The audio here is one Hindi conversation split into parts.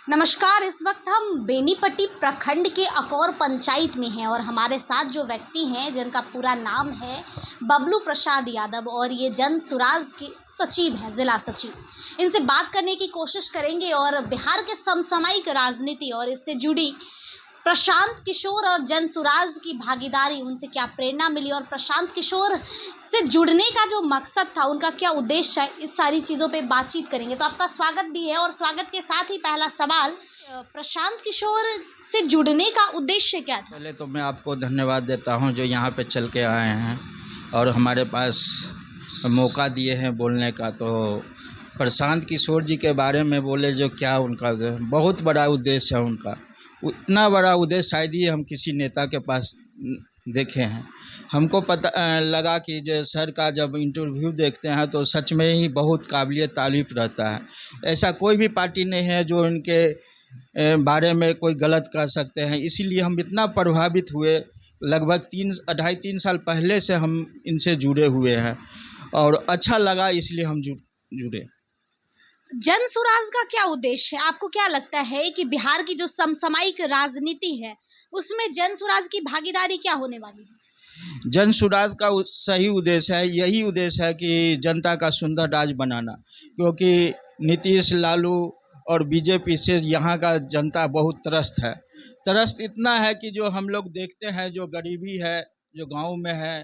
नमस्कार। इस वक्त हम बेनीपट्टी प्रखंड के अकौर पंचायत में हैं और हमारे साथ जो व्यक्ति हैं जिनका पूरा नाम है बबलू प्रसाद यादव और ये जन सुराज के सचिव हैं, जिला सचिव। इनसे बात करने की कोशिश करेंगे और बिहार के समसामयिक राजनीति और इससे जुड़ी प्रशांत किशोर और जन सुराज की भागीदारी, उनसे क्या प्रेरणा मिली और प्रशांत किशोर से जुड़ने का जो मकसद था, उनका क्या उद्देश्य है, इस सारी चीज़ों पे बातचीत करेंगे। तो आपका स्वागत भी है और स्वागत के साथ ही पहला सवाल, प्रशांत किशोर से जुड़ने का उद्देश्य क्या था? पहले तो मैं आपको धन्यवाद देता हूं जो यहाँ पे चल के आए हैं और हमारे पास मौका दिए हैं बोलने का। तो प्रशांत किशोर जी के बारे में बोले जो क्या उनका बहुत बड़ा उद्देश्य है, उनका उतना बड़ा उद्देश्य शायद ही हम किसी नेता के पास देखे हैं। हमको पता लगा कि जो सर का जब इंटरव्यू देखते हैं तो सच में ही बहुत काबिलियत तारीफ रहता है। ऐसा कोई भी पार्टी नहीं है जो इनके बारे में कोई गलत कर सकते हैं। इसीलिए हम इतना प्रभावित हुए, लगभग 3 साल पहले से हम इनसे जुड़े हुए हैं और अच्छा लगा, इसलिए हम जुड़े। जन सुराज का क्या उद्देश्य है? आपको क्या लगता है कि बिहार की जो समसामयिक राजनीति है उसमें जन सुराज की भागीदारी क्या होने वाली है? जन सुराज का सही उद्देश्य है, यही उद्देश्य है कि जनता का सुंदर राज बनाना, क्योंकि नीतीश, लालू और बीजेपी से यहाँ का जनता बहुत त्रस्त है। त्रस्त इतना है कि जो हम लोग देखते हैं, जो गरीबी है, जो गांव में है,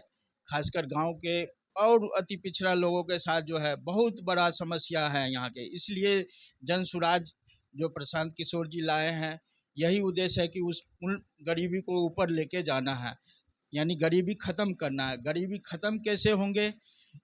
खासकर गांव के और अति पिछड़ा लोगों के साथ जो है बहुत बड़ा समस्या है यहाँ के। इसलिए जन सुराज जो प्रशांत किशोर जी लाए हैं, यही उद्देश्य है कि उन गरीबी को ऊपर लेके जाना है, यानी गरीबी ख़त्म करना है। गरीबी ख़त्म कैसे होंगे,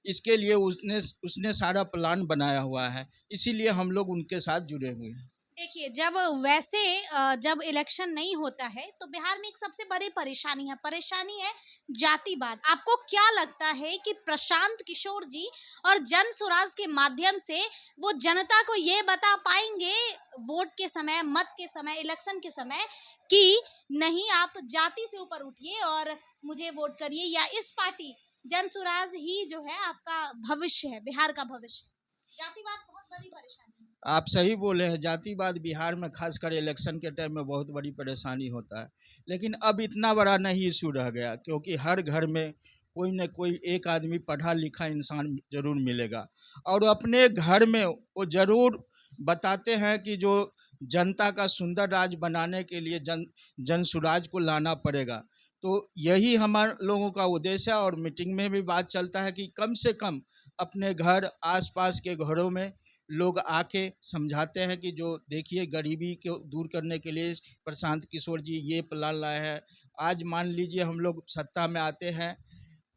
इसके लिए उसने सारा प्लान बनाया हुआ है, इसीलिए हम लोग उनके साथ जुड़े हुए हैं। देखिए, जब इलेक्शन नहीं होता है तो बिहार में एक सबसे बड़ी परेशानी है जातिवाद। आपको क्या लगता है कि प्रशांत किशोर जी और जन सुराज के माध्यम से वो जनता को ये बता पाएंगे वोट के समय, मत के समय, इलेक्शन के समय कि नहीं, आप जाति से ऊपर उठिए और मुझे वोट करिए, या इस पार्टी जन सुराज ही जो है आपका भविष्य है, बिहार का भविष्य है? जातिवाद बहुत बड़ी परेशानी है। आप सही बोले हैं, जातिवाद बिहार में खासकर इलेक्शन के टाइम में बहुत बड़ी परेशानी होता है, लेकिन अब इतना बड़ा नहीं इशू रह गया, क्योंकि हर घर में कोई न कोई एक आदमी पढ़ा लिखा इंसान ज़रूर मिलेगा और अपने घर में वो ज़रूर बताते हैं कि जो जनता का सुंदर राज बनाने के लिए जन सुराज को लाना पड़ेगा। तो यही हमारे लोगों का उद्देश्य है और मीटिंग में भी बात चलता है कि कम से कम अपने घर, आसपास के घरों में लोग आके समझाते हैं कि जो देखिए गरीबी को दूर करने के लिए प्रशांत किशोर जी ये प्लान लाए हैं। आज मान लीजिए हम लोग सत्ता में आते हैं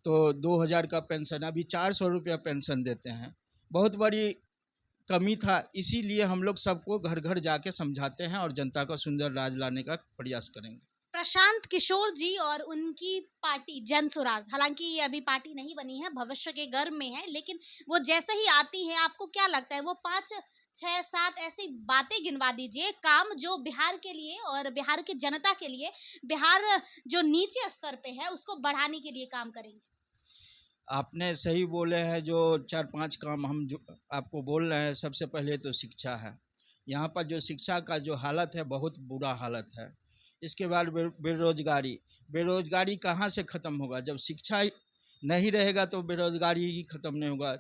तो 2000 का पेंशन, अभी 400 रुपया पेंशन देते हैं। बहुत बड़ी कमी था, इसीलिए हम लोग सबको घर घर जाके समझाते हैं और जनता का सुंदर राज लाने का प्रयास करेंगे। प्रशांत किशोर जी और उनकी पार्टी जन सुराज, हालांकि ये अभी पार्टी नहीं बनी है, भविष्य के गर्भ में है, लेकिन वो जैसे ही आती है, आपको क्या लगता है वो 5, 6, 7 ऐसी बातें गिनवा दीजिए, काम जो बिहार के लिए और बिहार की जनता के लिए, बिहार जो नीचे स्तर पे है उसको बढ़ाने के लिए काम करेंगे? आपने सही बोले हैं, जो 4-5 काम हम जो आपको बोल रहे हैं, सबसे पहले तो शिक्षा है। यहाँ पर जो शिक्षा का जो हालत है बहुत बुरा हालत है। इसके बाद बेरोजगारी, बेरोजगारी कहाँ से ख़त्म होगा? जब शिक्षा नहीं रहेगा तो बेरोजगारी ही ख़त्म नहीं होगा।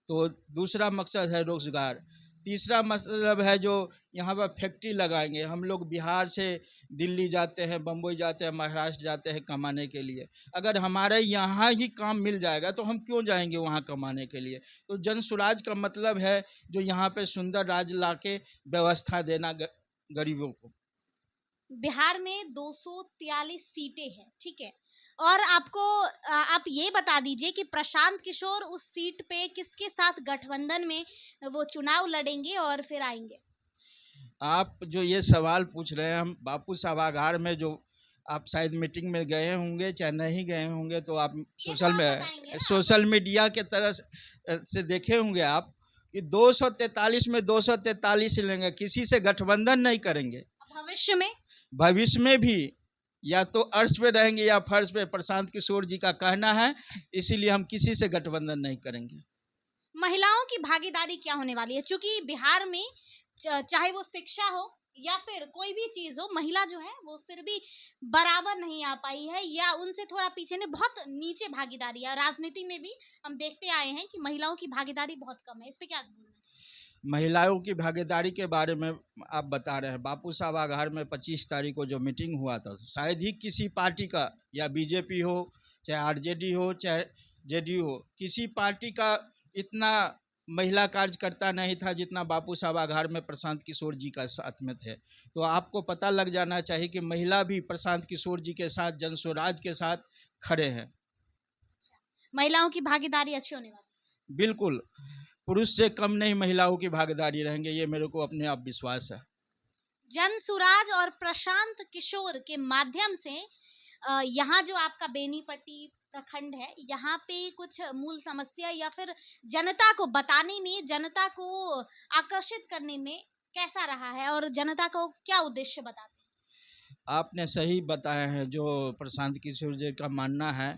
तो दूसरा मकसद है रोज़गार। तीसरा मतलब है जो यहाँ पर फैक्ट्री लगाएंगे। हम लोग बिहार से दिल्ली जाते हैं, बम्बई जाते हैं, महाराष्ट्र जाते हैं कमाने के लिए। अगर हमारे यहाँ ही काम मिल जाएगा तो हम क्यों जाएंगे वहाँ कमाने के लिए? तो जन सुराज का मतलब है जो यहाँ पे सुंदर राज लाके व्यवस्था देना गरीबों को। बिहार में 243 सीटें हैं, ठीक है, और आप ये बता दीजिए कि प्रशांत किशोर उस सीट पे किसके साथ गठबंधन में वो चुनाव लड़ेंगे और फिर आएंगे? आप जो ये सवाल पूछ रहे हैं, हम बापू सभागार में जो आप शायद मीटिंग में गए होंगे चाहे नहीं गए होंगे, तो आप सोशल मीडिया के तरह से देखे होंगे आप कि 243 में 243 लेंगे, किसी से गठबंधन नहीं करेंगे। भविष्य में भी या तो अर्श पे रहेंगे या फर्श पे, प्रशांत किशोर जी का कहना है, इसीलिए हम किसी से गठबंधन नहीं करेंगे। महिलाओं की भागीदारी क्या होने वाली है? क्योंकि बिहार में चाहे वो शिक्षा हो या फिर कोई भी चीज़ हो, महिला जो है वो फिर भी बराबर नहीं आ पाई है या उनसे थोड़ा पीछे ने बहुत नीचे भागीदारी है। राजनीति में भी हम देखते आए हैं कि महिलाओं की भागीदारी बहुत कम है। इस पे क्या बोलना है? महिलाओं की भागीदारी के बारे में आप बता रहे हैं, बापू सभागार में 25 तारीख को जो मीटिंग हुआ था, शायद ही किसी पार्टी का, या बीजेपी हो, चाहे आरजेडी हो, चाहे जेडीयू हो, किसी पार्टी का इतना महिला कार्यकर्ता नहीं था जितना बापू सभागार में प्रशांत किशोर जी का साथ में थे। तो आपको पता लग जाना चाहिए कि महिला भी प्रशांत किशोर जी के साथ, जन स्वराज के साथ खड़े हैं। महिलाओं की भागीदारी अच्छी होने वाली बिल्कुल, पुरुष से कम नहीं महिलाओं की भागीदारी रहेंगे, ये मेरे को अपने आप विश्वास है। जन सुराज और प्रशांत किशोर के माध्यम से यहाँ जो आपका बेनीपट्टी प्रखंड है, यहाँ पे कुछ मूल समस्या या फिर जनता को बताने में, जनता को आकर्षित करने में कैसा रहा है और जनता को क्या उद्देश्य बताते हैं? आपने सही बताया है। जो प्रशांत किशोर जी का मानना है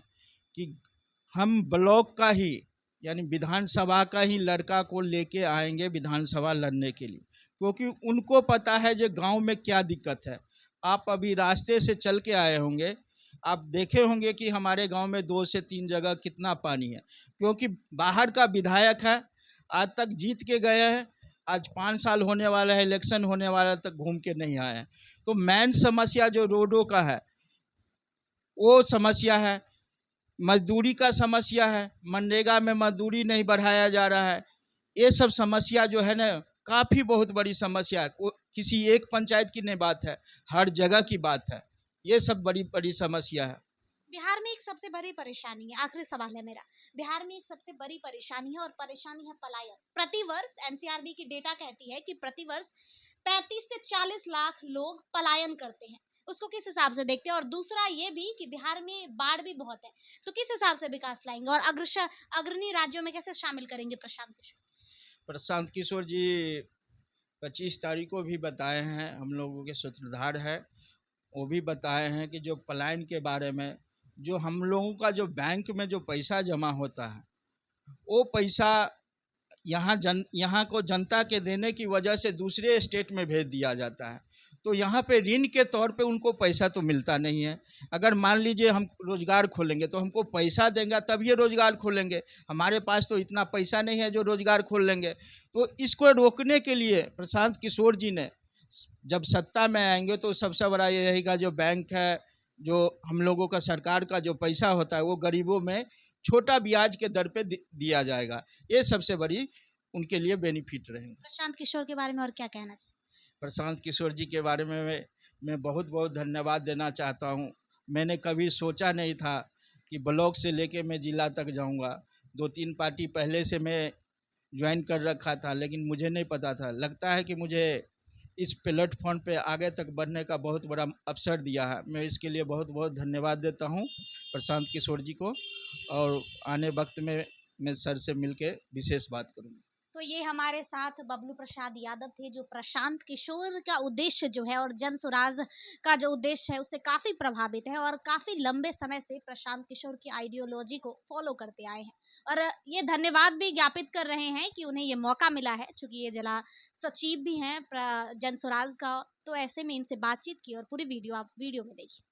कि हम ब्लॉक का ही, यानी विधानसभा का ही लड़का को लेके आएंगे विधानसभा लड़ने के लिए, क्योंकि उनको पता है जो गांव में क्या दिक्कत है। आप अभी रास्ते से चल के आए होंगे, आप देखे होंगे कि हमारे गांव में 2 से 3 जगह कितना पानी है, क्योंकि बाहर का विधायक है, आज तक जीत के गए हैं, आज 5 साल होने वाला है, इलेक्शन होने वाला तक घूम के नहीं आए हैं। तो मेन समस्या जो रोडों का है वो समस्या है, मजदूरी का समस्या है, मनरेगा में मजदूरी नहीं बढ़ाया जा रहा है। ये सब समस्या जो है ना, काफ़ी बहुत बड़ी समस्या है। किसी एक पंचायत की नहीं बात है, हर जगह की बात है। ये सब बड़ी बड़ी समस्या है। बिहार में एक सबसे बड़ी परेशानी है, आखिरी सवाल है मेरा, बिहार में एक सबसे बड़ी परेशानी है और परेशानी है पलायन। प्रतिवर्ष एनसीआरबी की डेटा कहती है कि प्रतिवर्ष 35 से 40 लाख लोग पलायन करते हैं। उसको किस हिसाब से देखते हैं? और दूसरा ये भी कि बिहार में बाढ़ भी बहुत है, तो किस हिसाब से विकास लाएंगे और अग्रणी राज्यों में कैसे शामिल करेंगे प्रशांत किशोर? प्रशांत किशोर जी 25 तारीख को भी बताए हैं, हम लोगों के सूत्रधार है, वो भी बताए हैं कि जो पलायन के बारे में, जो हम लोगों का जो बैंक में जो पैसा जमा होता है, वो पैसा यहाँ को जनता के देने की वजह से दूसरे स्टेट में भेज दिया जाता है। तो यहाँ पे ऋण के तौर पे उनको पैसा तो मिलता नहीं है। अगर मान लीजिए हम रोज़गार खोलेंगे तो हमको पैसा देंगे तब ये रोज़गार खोलेंगे, हमारे पास तो इतना पैसा नहीं है जो रोज़गार खोल लेंगे। तो इसको रोकने के लिए प्रशांत किशोर जी ने, जब सत्ता में आएंगे तो सबसे बड़ा ये रहेगा, जो बैंक है, जो हम लोगों का सरकार का जो पैसा होता है वो गरीबों में छोटा ब्याज के दर पे दिया जाएगा। ये सबसे बड़ी उनके लिए बेनिफिट रहेंगे। प्रशांत किशोर के बारे में और क्या कहना चाहिए? प्रशांत किशोर जी के बारे में मैं बहुत बहुत धन्यवाद देना चाहता हूँ। मैंने कभी सोचा नहीं था कि ब्लॉक से लेके मैं ज़िला तक जाऊँगा। 2-3 पार्टी पहले से मैं ज्वाइन कर रखा था, लेकिन मुझे नहीं पता था। लगता है कि मुझे इस प्लेटफॉर्म पे आगे तक बढ़ने का बहुत बड़ा अवसर दिया है। मैं इसके लिए बहुत बहुत धन्यवाद देता हूँ प्रशांत किशोर जी को, और आने वक्त में मैं सर से मिलके विशेष बात करूँगा। तो ये हमारे साथ बबलू प्रसाद यादव थे, जो प्रशांत किशोर का उद्देश्य जो है और जन सुराज का जो उद्देश्य है उससे काफ़ी प्रभावित है और काफ़ी लंबे समय से प्रशांत किशोर की आइडियोलॉजी को फॉलो करते आए हैं। और ये धन्यवाद भी ज्ञापित कर रहे हैं कि उन्हें ये मौका मिला है, चूँकि ये जिला सचिव भी हैं जन सुराज का। तो ऐसे में इनसे बातचीत की और पूरी वीडियो आप वीडियो में देखिए।